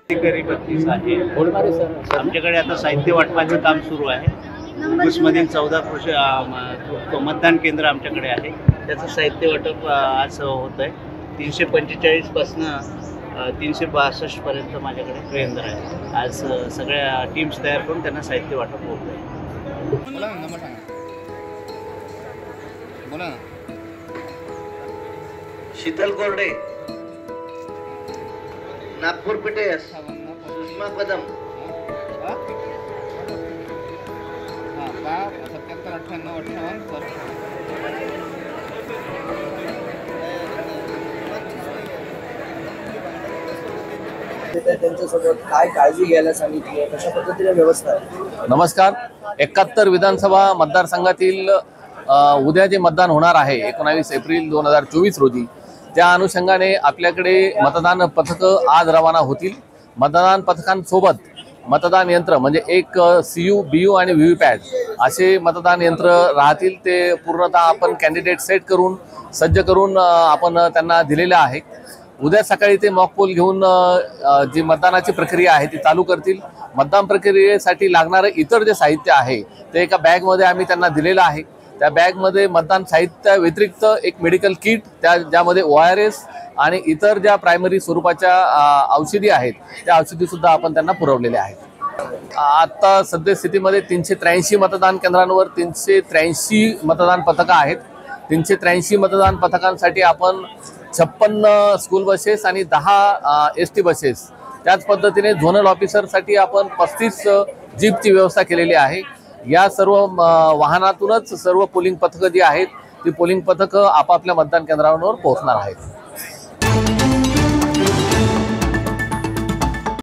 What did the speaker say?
अधिकारी 32 आहे. आमच्याकडे आता साहित्य वाटपाचं काम सुरू आहे. कुसमधील 14 कृषी मतदान केंद्र आमच्याकडे आहे. त्याचं साहित्य वाटप आज होत आहे. 345 पासनं 362 पर्यंत माझ्याकडे केंद्र आहे. आज सगळ्या टीम्स तयार करून त्यांना साहित्य वाटप होत आहे. बोला ना, नंबर सांगा. बोला ना. शीतल कोरडे, नागपूर पिटेस, सुषमा कदम. 77 98 58. त्यांच्यासोबत काय काळजी घ्यायला सांगितली आहे, कशा पद्धतीने व्यवस्था आहे? नमस्कार. 71 विधानसभा मतदारसंघातील उद्या जे मतदान होणार आहे 19 एप्रिल 2024 रोजी, त्या अनुषंगाने आपल्याकडे मतदान पथकं आज रवाना होतील. मतदान पथकांसोबत मतदान यंत्र म्हणजे एक CU, BU आणि VVPAT असे मतदान यंत्र राहतील. ते पूर्णतः आपण कॅन्डिडेट सेट करून सज्ज करून आपण त्यांना दिलेले आहे. उद्या सकाळी ते मॉकपोल घेऊन जी मतदानाची प्रक्रिया आहे ती चालू करतील. मतदान प्रक्रियेसाठी लागणारं इतर जे साहित्य आहे ते एका बॅगमध्ये आम्ही त्यांना दिलेलं आहे. त्या बॅगमध्ये मतदान साहित्या व्यतिरिक्त एक मेडिकल किट, ज्यामध्ये ORS आणि इतर ज्या प्रायमरी स्वरूपाच्या औषधी आहेत त्या औषधीसुद्धा आपण त्यांना पुरवलेल्या आहेत. आत्ता सद्यस्थितीमध्ये 383 मतदान केंद्रांवर 383 मतदान पथकं आहेत. 383 मतदान पथकांसाठी आपण 56 स्कूल बसेस आणि 10 ST बसेस, त्याच पद्धतीने झोनल ऑफिसरसाठी आपण 35 जीपची व्यवस्था केलेली आहे. या सर्व वाहनातूनच सर्व पोलिंग पथकं जी आहेत ती पोलिंग पथकं आपापल्या मतदान केंद्रांवर पोहोचणार आहेत.